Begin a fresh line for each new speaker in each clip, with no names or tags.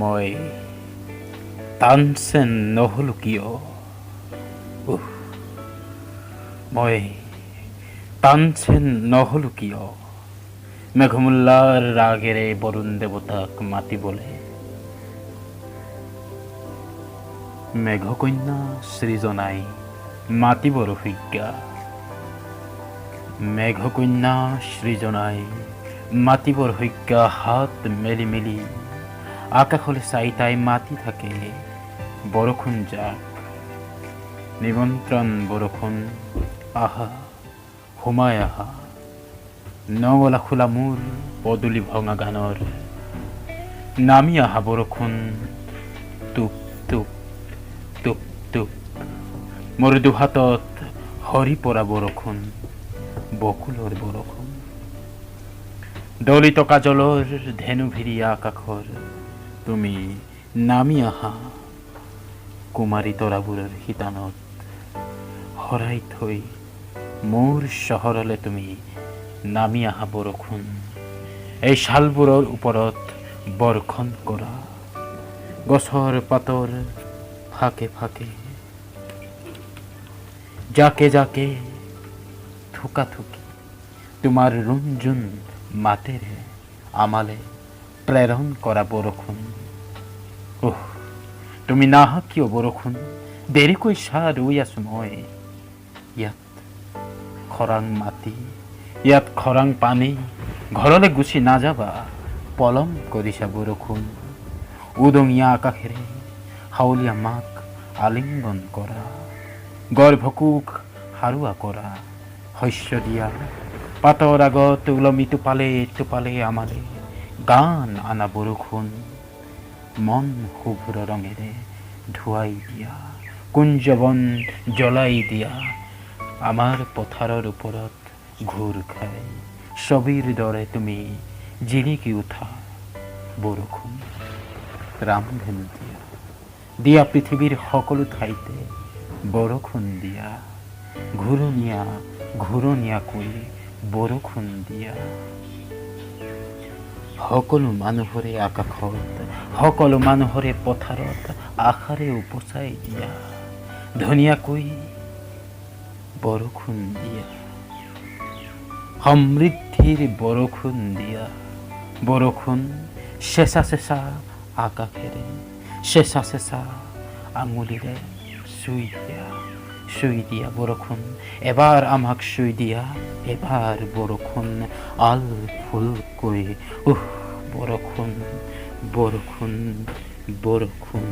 মই তানচেন নহ'লো কিয়? মই তানচেন নহ'লো কিয়? মেঘমুল্লাৰ ৰাগেৰে বৰুণ দেৱতাক মাতিবলে। মেঘকন্যা সৃজনাই মাতিবৰ অভিজ্ঞা। মেঘকন্যা সৃজনাই মাতিবৰ অভিজ্ঞা। হাত মেলি মেলি আকাশলৈ চাই তাই মাতি থাকে বৰষুণ যাক। নিমন্ত্ৰণ বৰষুণ আহা, সোমাই আহা। নঙলা খোলা মোৰ পদূলি ভঙা গানৰ। নামি আহা বৰষুণ, টোপ টোপ টোপ টোপ। মোৰ দুহাতত সৰি পৰা বৰষুণ, বকুলৰ বৰষুণ। দলিত কাজলৰ ধেনু ভিৰিয়া আকাশৰ। তুমি নামি আহা কুমাৰী তৰাবোৰৰ শিতানত। হৰাই থৈ মোৰ চহৰলৈ তুমি নামি আহা বৰষুণ। এই শালবোৰৰ ওপৰত বৰ্ষণ কৰা। গছৰ পাতৰ ফাকে ফাকে জাকে জাকে থুকা থুকি তোমাৰ ৰুণজুন মাতেৰে আমালে প্ৰেৰণ কৰা বৰষুণ। তুমি নাহা কিয় বৰষুণ? দেৰিকৈ চাহ ৰৈ আছো মই। ইয়াত খৰাং মাটি, ইয়াত খৰাং পানী। ঘৰলৈ গুচি নাযাবা, পলম কৰিছা বৰষুণ। উদঙীয়া আকাশেৰে হাউলীয়া মাক আলিংগন কৰা। গৰ্ভকোষ সাৰুৱা কৰা। শস্য দিয়া পাতৰ আগত ওলমি টোপালে টোপালে আমালে গান আনা বৰষুণ। মন শুভ্ৰ ৰঙেৰে ধুৱাই দিয়া, কুঞ্জবন জ্বলাই দিয়া। আমাৰ পথাৰৰ ওপৰত ঘূৰ খাই ছবিৰ দৰে তুমি জিলিকি উঠা বৰষুণ। ৰামধেনু দিয়া, দিয়া পৃথিৱীৰ সকলো ঠাইতে বৰষুণ দিয়া। ঘূৰণীয়া ঘূৰণীয়াকৈ বৰষুণ দিয়া। সকলো মানুহৰে আকাশত, সকলো মানুহৰে পথাৰত আশাৰে উপচাই দিয়া। ধুনীয়াকৈ বৰষুণ দিয়া। সমৃদ্ধিৰ বৰষুণ দিয়া। বৰষুণ চেঁচা চেঁচা আকাশেৰে, চেঁচা চেঁচা আঙুলিৰে চুই দিয়া। চুই দিয়া বৰষুণ, এবাৰ আমাক চুই দিয়া। এবাৰ বৰষুণ আল ফুলকৈ। বৰষুণ বৰষুণ বৰষুণ।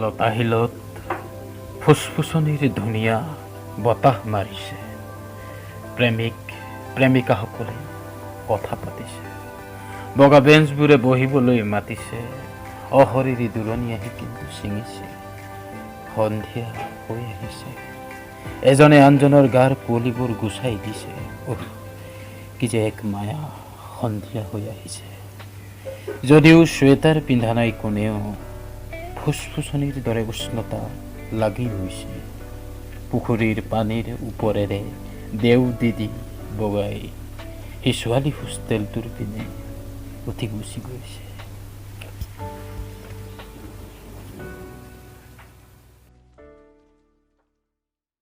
লতাশিলত ফুসফুসনিৰ ধুনীয়া বতাহ মাৰিছে। প্ৰেমিক প্ৰেমিকাসকলে কথা পাতিছে। বগা বেঞ্চবোৰে বহিবলৈ মাতিছে। অশৰীৰী দূৰণি আহি কিন্তু ছিঙিছে। সন্ধিয়া হৈ আহিছে। এজনে আনজনৰ গাৰ কুঁৱলীবোৰ গুচাই দিছে। কি যে এক মায়া। সন্ধিয়া হৈ আহিছে। যদিও চুৱেটাৰ পিন্ধা নাই কোনেও, ফুসফুসনিৰ দৰে উষ্ণতা লাগি গৈছে। পুখুৰীৰ পানীৰ ওপৰেৰে দেও দিদি বগাই সেই ছোৱালী হোষ্টেলটোৰ পিনে উঠি গুচি গৈছে।